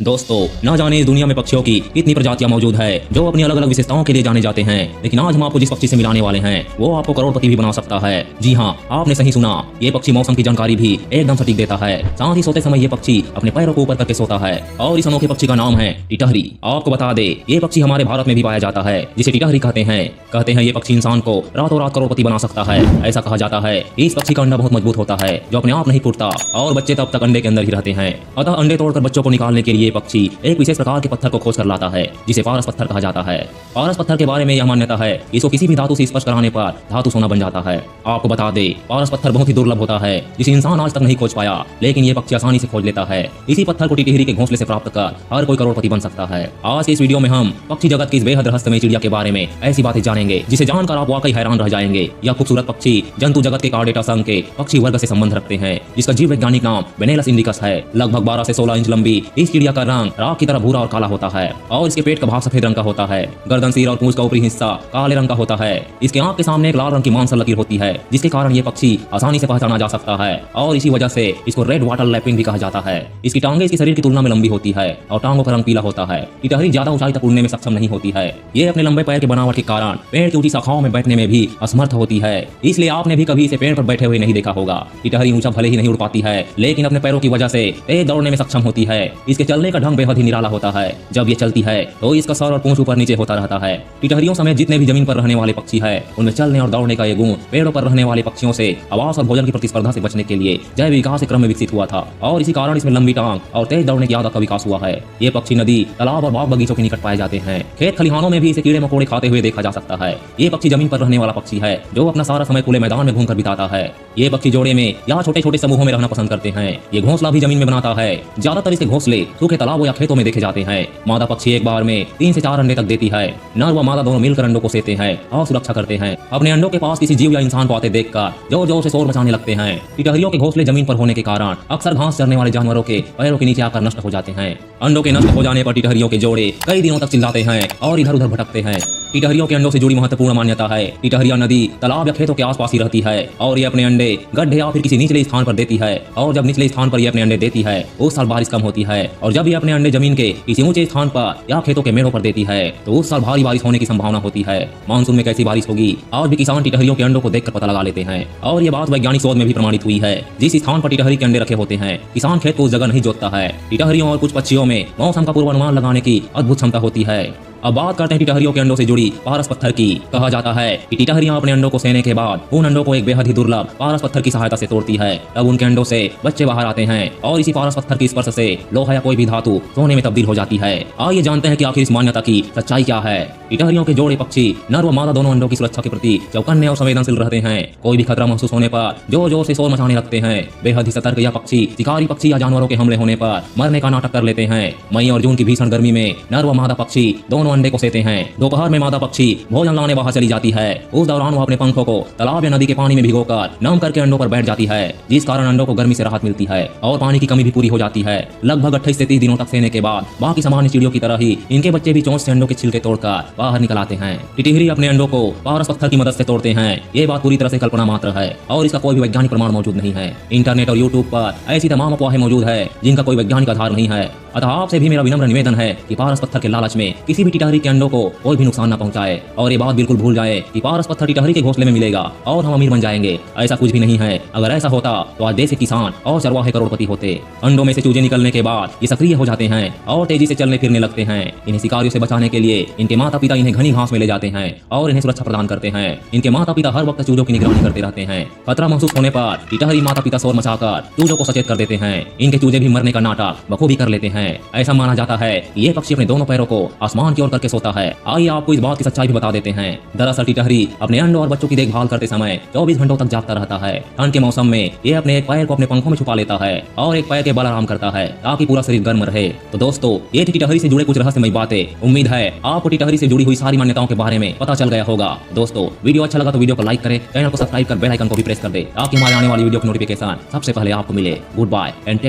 दोस्तों, न जाने इस दुनिया में पक्षियों की कितनी प्रजातियां मौजूद है जो अपनी अलग अलग विशेषताओं के लिए जाने जाते हैं। लेकिन आज हम आपको जिस पक्षी से मिलाने वाले हैं वो आपको करोड़पति भी बना सकता है। जी हाँ, आपने सही सुना, ये पक्षी मौसम की जानकारी भी एकदम सटीक देता है। साथ ही सोते समय ये पक्षी अपने पैरों को ऊपर करके सोता है और इस अनोखे पक्षी का नाम है टिटहरी। आपको बता दे, ये पक्षी हमारे भारत में भी पाया जाता है, जिसे टिटहरी कहते हैं ये पक्षी इंसान को रातों रात करोड़पति बना सकता है। ऐसा कहा जाता है इस पक्षी का अंडा बहुत मजबूत होता है जो अपने आप नहीं फूटता और बच्चे तब तक अंडे के अंदर ही रहते हैं। अतः अंडे तोड़कर बच्चों को निकालने के लिए पक्षी एक विशेष प्रकार के पत्थर को खोज कर लाता है जिसे पारस पत्थर कहा जाता है। पारस पत्थर के बारे में यह मान्यता है इसको किसी भी धातु से स्पर्श कराने पर धातु सोना बन जाता है। आपको बता दे, पारस पत्थर बहुत ही दुर्लभ होता है जिसे इंसान आज तक नहीं खोज पाया, लेकिन ये पक्षी आसानी से खोज लेता है। इसी पत्थर को टिटहरी के घोंसले से प्राप्त कर हर कोई करोड़पति बन सकता है। आज के इस वीडियो में हम पक्षी जगत की इस बेहद रहस्यमय चिड़िया के बारे में ऐसी बातें जानेंगे जिसे जानकर आप वाकई हैरान रह जाएंगे। यह खूबसूरत पक्षी जंतु जगत के कार्डेटा संघ के पक्षी वर्ग से संबंध रखते हैं, जिसका जीव वैज्ञानिक नाम वेनेलस इंडिकस है। लगभग 12 से 16 इंच लंबी इस चिड़िया का रंग राख की तरह भूरा और काला होता है और इसके पेट का भाग सफेद रंग का होता है। गर्दन, सिर और पूंछ का ऊपरी हिस्सा काले रंग का होता है। इसके आंख के सामने एक लाल रंग की मांसल लकीर होती है जिसके कारण ये पक्षी आसानी से पहचाना जा सकता है और इसी वजह से इसको रेड वाटर लैपिंग भी कहा जाता है। इसकी टांगे इसके शरीर की तुलना में लंबी होती है और टांगों का रंग पीला होता है। टिटहरी ज्यादा ऊंचाई तक उड़ने में सक्षम नहीं होती है। ये अपने लंबे पैर के बनावट के कारण पेड़ की ऊंची शाखाओं में बैठने में भी असमर्थ होती है, इसलिए आपने भी कभी इसे पेड़ पर बैठे हुए नहीं देखा होगा। टिटहरी ऊंचा भले ही नहीं उड़ पाती है, लेकिन अपने पैरों की वजह से तेज दौड़ने में सक्षम होती है। इसके चलने का ढंग बेहद ही निराला होता है। जब ये चलती है तो इसका सर और पूंछ ऊपर नीचे होता रहता है। टिटहरियों समेत जितने भी जमीन पर रहने वाले पक्षी है उनमें चलने और दौड़ने का ये गुण पेड़ों पर रहने वाले पक्षियों से आवास और भोजन की प्रतिस्पर्धा से बचने के लिए जैव विकास के क्रम में विकसित हुआ था और इसी कारण इसमें लंबी टांग और तेज दौड़ने की आदत का विकास हुआ है। ये पक्षी नदी, तालाब और बाग बगीचों के निकट पाए जाते हैं। खेत खलिहानों में भी इसे कीड़े मकोड़े खाते हुए देखा जा सकता है। ये पक्षी जमीन पर रहने वाला पक्षी है जो अपना सारा समय खुले मैदान में घूमकर बिताता है। ये पक्षी जोड़े में या छोटे छोटे समूहों में रहना पसंद करते हैं। ये घोंसला भी जमीन में बनाता है। ज्यादातर इसके घोंसले सूखे तालाबों या खेतों में देखे जाते हैं। मादा पक्षी एक बार में 3 से 4 अंडे तक देती है। नर व मादा दोनों मिलकर अंडों को सेते हैं और सुरक्षा करते हैं। अपने अंडों के पास किसी जीव या इंसान को आते देखकर जोर जोर से शोर मचाने लगते हैं। टिटहरियों के घोंसले जमीन पर होने के कारण अक्सर घास चरने वाले जानवरों के पैरों के नीचे आकर नष्ट हो जाते हैं। अंडों के नष्ट हो जाने पर टिटहरियों के जोड़े कई दिनों तक चिल्लाते हैं और इधर उधर भटकते हैं। टिटहरियों के अंडों से जुड़ी महत्वपूर्ण मान्यता है। टिटहरियां नदी, तालाब या खेतों के आसपास ही रहती है और ये अपने अंडे गड्ढे या फिर किसी निचले स्थान पर देती है। और जब निचले स्थान पर ये अपने अंडे देती है उस साल बारिश कम होती है और जब ये अपने अंडे जमीन के किसी ऊंचे स्थान पर या खेतों के मेड़ों पर देती है तो उस साल भारी बारिश होने की संभावना होती है। मानसून में कैसी बारिश होगी आज भी किसान टिटहरियों के अंडों को देखकर पता लगा लेते हैं और ये बात वैज्ञानिक शोध में भी प्रमाणित हुई है। जिस स्थान पर टिटहरी के अंडे रखे होते हैं किसान खेत को उस जगह नहीं जोतता है। टिटहरियों और कुछ पक्षियों में मौसम का पूर्वानुमान लगाने की अद्भुत क्षमता होती है। अब बात करते हैं टिटहरियों के अंडों से जुड़ी पारस पत्थर की। कहा जाता है कि टिटहरियां अपने अंडों को सेने के बाद उन अंडों को एक बेहद ही दुर्लभ पारस पत्थर की सहायता से तोड़ती है। तब उनके अंडों से बच्चे बाहर आते हैं और इसी पारस पत्थर की स्पर्श से लोहा या कोई भी धातु सोने में तब्दील हो जाती है। आइए जानते हैं कि आखिर इस मान्यता की सच्चाई क्या है। टिटहरियों के जोड़े पक्षी नर व मादा दोनों अंडों की सुरक्षा के प्रति चौकन्ने और संवेदनशील रहते हैं। कोई भी खतरा महसूस होने पर जोर जोर से शोर मचाने लगते हैं। बेहद ही सतर्क यह पक्षी शिकारी पक्षी या जानवरों के हमले होने पर मरने का नाटक कर लेते हैं। मई और जून की भीषण गर्मी में नर व मादा पक्षी दोनों अंडे को सेते हैं। दोपहर में मादा पक्षी भोजन लाने बाहर चली जाती है। उस दौरान वो अपने पंखों को तालाब या नदी के पानी में भिगोकर नम करके अंडों पर बैठ जाती है, जिस कारण अंडों को गर्मी से राहत मिलती है और पानी की कमी भी पूरी हो जाती है। लगभग 28 से 30 दिनों तक सेने के बाद बाकी सामान्य चिड़ियों की तरह ही इनके बच्चे भी चोंच से अंडों के छिलके तोड़कर बाहर निकल आते हैं। टिटहरी अपने अंडों को पारस पत्थर की मदद से तोड़ते हैं। ये बात पूरी तरह से कल्पना मात्र है और इसका कोई भी वैज्ञानिक प्रमाण मौजूद नहीं है। इंटरनेट और यूट्यूब पर ऐसी तमाम अफवाहें मौजूद है जिनका कोई वैज्ञानिक आधार नहीं है। अतः आपसे भी मेरा विनम्र निवेदन है कि पारस पत्थर के लालच में किसी भी टिटहरी के अंडों को कोई भी नुकसान न पहुंचाए और ये बात बिल्कुल भूल जाए कि पारस पत्थर टिटहरी के घोंसले में मिलेगा और हम अमीर बन जाएंगे। ऐसा कुछ भी नहीं है। अगर ऐसा होता तो आज देश के किसान और चरवाहे करोड़पति होते। अंडों में से चूजे निकलने के बाद ये सक्रिय हो जाते हैं और तेजी से चलने फिरने लगते हैं। इन्हें शिकारियों से बचाने के लिए इनके माता पिता इन्हें घनी घास में ले जाते हैं और इन्हें सुरक्षा प्रदान करते हैं। इनके माता पिता हर वक्त चूजों की निगरानी करते रहते हैं। खतरा महसूस होने पर टिटहरी माता पिता शोर मचाकर चूजों को सचेत कर देते हैं। इनके चूजे भी मरने का नाटक बखूबी कर लेते हैं। ऐसा माना जाता है ये पक्षी अपने दोनों पैरों को आसमान की ओर करके सोता है। आइए आपको इस बात की सच्चाई भी बता देते हैं। दरअसल टिटहरी अपने अंडों और बच्चों की देखभाल करते समय 24 घंटों तक जागता रहता है। ठंड के मौसम में ये अपने एक पैर को अपने पंखों में छुपा लेता है और एक पैर के बल आराम करता है ताकि पूरा शरीर गर्म रहे। तो दोस्तों, ये थी टिटहरी से जुड़े कुछ रहस्यमय बातें। उम्मीद है आपको टिटहरी से जुड़ी हुई सारी मान्यताओं के बारे में पता चल गया होगा। दोस्तों, वीडियो अच्छा लगा तो वीडियो को लाइक करें, चैनल को सब्सक्राइब कर बेल आइकन को भी प्रेस कर दे ताकि हमारे आने वाली वीडियो की नोटिफिकेशन सबसे पहले आपको मिले। Good bye and